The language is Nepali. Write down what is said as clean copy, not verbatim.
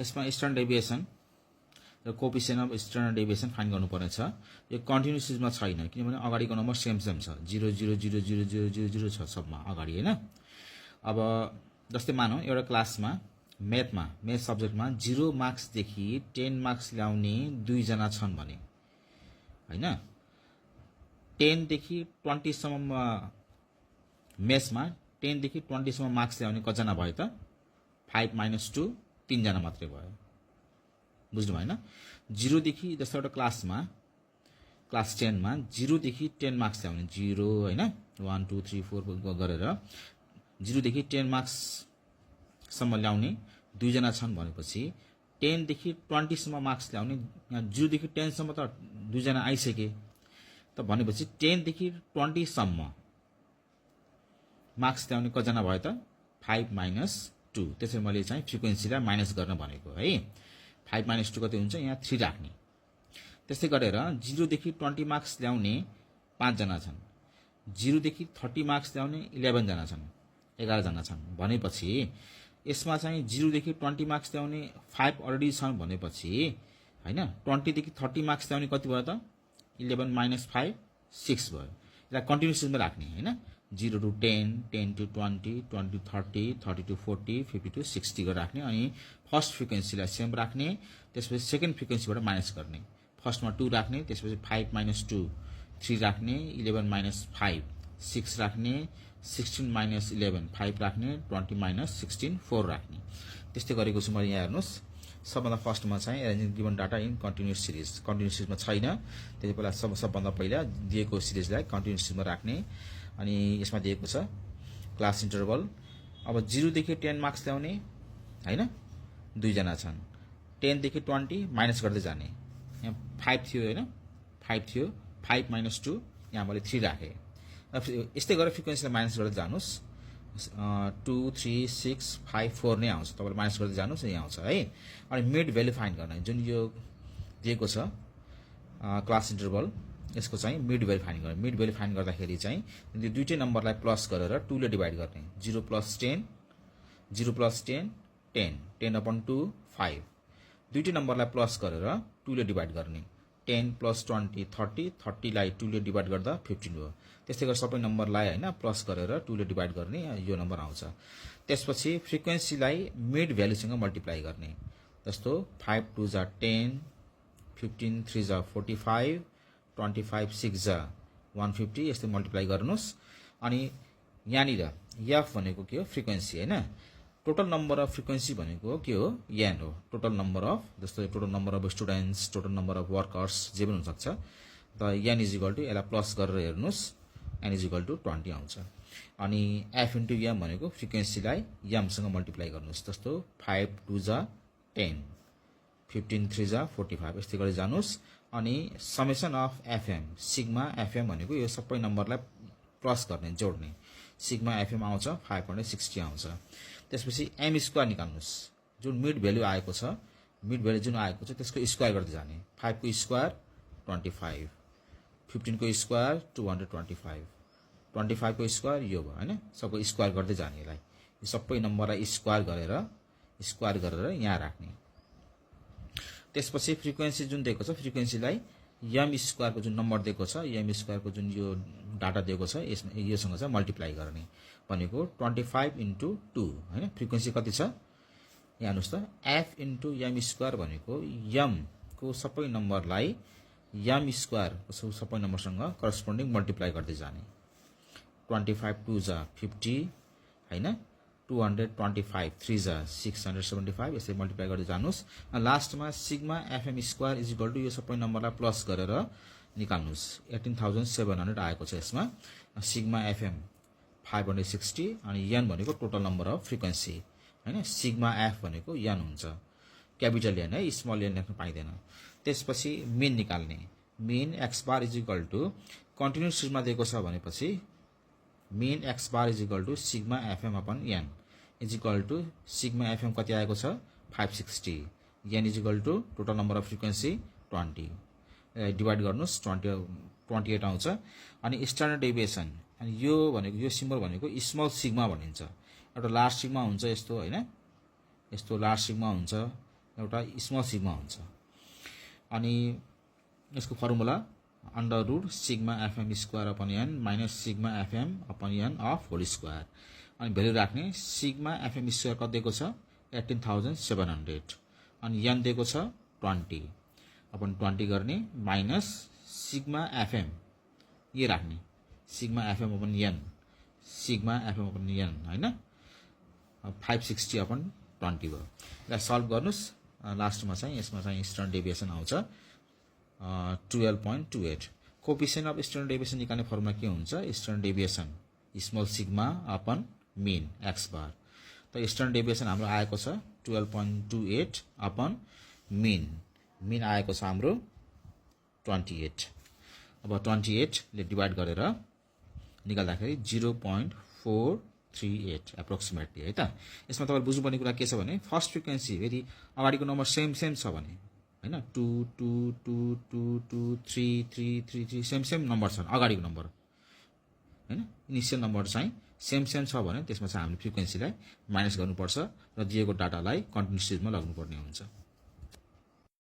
यसमा स्ट्यान्डर्ड डेभिएसन र coefficient of standard deviation find गर्नुपर्नेछ। यो कन्टिन्युस सिरिजमा छैन किनभने अगाडिको नम्बर सेम छ 0 छ सबमा अगाडि हैन। अब जस्तै मानौ एउटा क्लासमा म्याथ सब्जेक्टमा 0 मार्क्स देखि 10 मार्क्स ल्याउने 2 जना छन् भने हैन। 10 देखि 20 सम्म म्याथमा 10 देखि 20 सम्म मार्क्स ल्याउने कतिजना भयो त 5 - 2 3 जना मात्रै भयो। बुझ्नु भएन। 0 देखि जस्तो एउटा क्लास 10 मा 0 देखि 10 मार्क्स ल्याउने 0 हैन 1 2 3 4 गरेर 0 देखि 10 मार्क्स सम्म ल्याउने 2 जना छन् भनेपछि 10 देखि 20 सम्म मार्क्स ल्याउने 0 देखि 10 सम्म त 2 जना आइसके त भनेपछि 10 देखि 20 सम्म मार्क्स ल्याउने कतिजना भयो त 5 - 2। त्यसैले मैले चाहिँ फ्रिक्वेन्सीलाई माइनस गर्न भनेको है। 5 - 2 कति हुन्छ यहाँ 3 राख्ने। त्यस्तै गरेर 0 देखि 20 मार्क्स ल्याउने 5 जना छन्। 0 देखि 30 मार्क्स ल्याउने 11 जना छन् 11 जना छन् भनेपछि यसमा चाहिँ 0 देखि 20 मार्क्स ल्याउने 5 अलरेडी छन् भनेपछि हैन 20 देखि 30 मार्क्स ल्याउने कति भयो त 11 - 5 6 भयो। यसलाई कन्टिन्युसमा राख्ने हैन 0 to 10 10 to 20 20 to 30 30 to 40 50 to 60 गरेर राख्ने। अनि फर्स्ट फ्रिक्वेन्सीलाई सेम राख्ने। त्यसपछि सेकेन्ड फ्रिक्वेन्सीबाट माइनस गर्ने। फर्स्टमा 2 राख्ने, त्यसपछि 5 - 2 3 राख्ने, 11 - 5 6 राख्ने, 16 - 11 5 राख्ने, 20 - 16 4 राख्ने। त्यस्तै गरेको छु मैले। यहाँ हेर्नुस् सबभन्दा फर्स्टमा चाहिँ arranging given data in continuous सिरिजमा छैन। त्यसै बेला सबभन्दा पहिला दिएको सिरिजलाई कन्टिन्युस सिरिजमा राख्ने। अनि यसमा दिएको छ क्लास इन्टरभल। अब 0 देखि 10 मार्क्स ल्याउने हैन 2 जना छन्। 10 देखि 20 माइनस गर्दै जाने। यहाँ 5 थियो हैन 5 थियो 5 - 2 यहाँ मैले 3 राखे। यस्तै गरेर फ्रिक्वेन्सीलाई माइनस गर्दै जानुस् 2 3 6 5 4 नै आउँछ। तपाईले माइनस गर्दै जानुस् यहाँ आउँछ है। अनि मिड भ्यालु फाइन्ड गर्न जुन यो दिएको छ क्लास इन्टरभल यसको चाहिँ मिड भ्यालु फाइन्ड गर्ने। मिड भ्यालु फाइन्ड गर्दाखेरि चाहिँ यो दुईटै नम्बरलाई प्लस गरेर 2 ले डिभाइड गर्ने। 0 + 10 0 + 10 10 10/2 5 दुईटै नम्बरलाई प्लस गरेर 2 ले डिभाइड गर्ने। 10 + 20 30 30 लाई 2 ले डिभाइड गर्दा 15 हो। त्यस्तै गरी सबै नम्बरलाई हैन प्लस गरेर 2 ले डिभाइड गर्ने यो नम्बर आउँछ। त्यसपछि फ्रिक्वेन्सीलाई मिड भ्यालुसँग मल्टिप्लाई गर्ने। जस्तो 5 2 जा 10 15 3 जा 45 25 6 जा 150 यस्तै मल्टिप्लाई गर्नुस्। अनि यहाँनिर f भनेको के हो फ्रिक्वेन्सी हैन। टोटल नम्बर अफ फ्रिक्वेन्सी भनेको के हो n हो। टोटल नम्बर अफ जस्तो total number of students total number of workers जे पनि हुन सक्छ। त n = यसलाई प्लस गरेर हेर्नुस् n = 20 आउँछ। अनि f * m भनेको फ्रिक्वेन्सीलाई m सँग मल्टिप्लाई गर्नुस्। जस्तो 5 2 जा 10 15 3 जा 45 यस्तै गरी जानुस्। अनि summation of fm sigma fm भनेको यो सबै नम्बरलाई प्लस गर्ने जोड्ने। सिग्मा fm आउँछ 560 आउँछ। त्यसपछि m² निकाल्नुस्। जुन मिड भ्यालु आएको छ मिड भ्यालु जुन आएको छ त्यसको स्क्वायर गर्दै जाने। 5 को स्क्वायर 25 15 को स्क्वायर 225 25 को स्क्वायर यो भयो हैन। सबको स्क्वायर गर्दै जाने। यसलाई यो सबै नम्बरलाई स्क्वायर गरेर यहाँ राख्ने। त्यसपछि फ्रिक्वेन्सी जुन दिएको छ फ्रिक्वेन्सीलाई m² को जुन नम्बर दिएको छ m² को जुन यो डाटा दिएको छ यसमा योसँग चाहिँ मल्टिप्लाई गर्ने भनेको 25 * 2 हैन। फ्रिक्वेन्सी कति छ यहाँ हेर्नुस् त f * m² भनेको m को सबै नम्बरलाई m² को सबै नम्बरसँग करस्पोन्डिङ मल्टिप्लाई गर्दै जाने। 25 2 जा 50 हैन 225 3 जा 675 यसै मल्टिप्लाई गर्दै जानुस्। लास्टमा सिग्मा fm² यो सबै नम्बरलाई प्लस गरेर निकाल्नुस्। 18700 आएको छ यसमा। सिग्मा fm 560 अनि n भनेको टोटल नम्बर अफ फ्रिक्वेन्सी हैन। सिग्मा f भनेको n हुन्छ। क्यापिटल n है स्मल n लेख्न पाइदैन। त्यसपछि मिन निकाल्ने। मिन x बार = कन्टिन्युस सिरिजमा दिएको छ भनेपछि मिन x बार = sigma fm / n = sigma fm कति आएको छ 560 n = total number of frequency 20 divide गर्नुस् 28 आउँछ। अनि स्ट्यान्डर्ड डेभिएसन अनि यो भनेको यो सिम्बल भनेको स्मल सिग्मा भनिन्छ। एउटा लार्ज सिग्मा हुन्छ यस्तो हैन यस्तो लार्ज सिग्मा हुन्छ एउटा स्मल सिग्मा हुन्छ। अनि यसको formula under root sigma FM square upon N minus sigma FM upon N of whole square. अनि भ्यालु राख्ने सिग्मा एफएम स्क्वायर कति दिएको छ 18,700 अनि एन दिएको छ 20 अपन 20 गर्ने माइनस सिग्मा एफएम ये राख्ने सिग्मा एफएम अपन एन हैन 560 अपन 20 भयो। यसलाई सल्भ गर्नुस् लास्टमा चाहिँ यसमा चाहिँ स्ट्यान्डर्ड डेभिएसन आउँछ 12.28। कोएफिसिएन्ट अफ स्ट्यान्डर्ड डेभिएसन निकाल्ने फर्मुला के हुन्छ standard deviation small sigma upon mean x bar. त स्ट्यान्डर्ड डेभिएसन हाम्रो आएको छ 12.28 अपन मीन आएको छ हाम्रो 28। अब 28 ले डिवाइड गरेर निकाल्दाखेरि 0.438 एप्रोक्सिमेटली है त। यसमा तपाईले बुझ्नुपर्ने कुरा के छ भने फर्स्ट फ्रिक्वेन्सी यदि अगाडिको नम्बर सेम छ भने हैन 2 2 2 2 2 3 3 3 3 सेम नम्बर छन् अगाडिको नम्बर हैन इनिशियल नम्बर चाहिँ सेम छ भने त्यसमा चाहिँ हामीले फ्रिक्वेन्सीलाई माइनस गर्नुपर्छ र दिएको डाटालाई कन्टिन्युस सिरिजमा लग्नुपर्ने हुन्छ।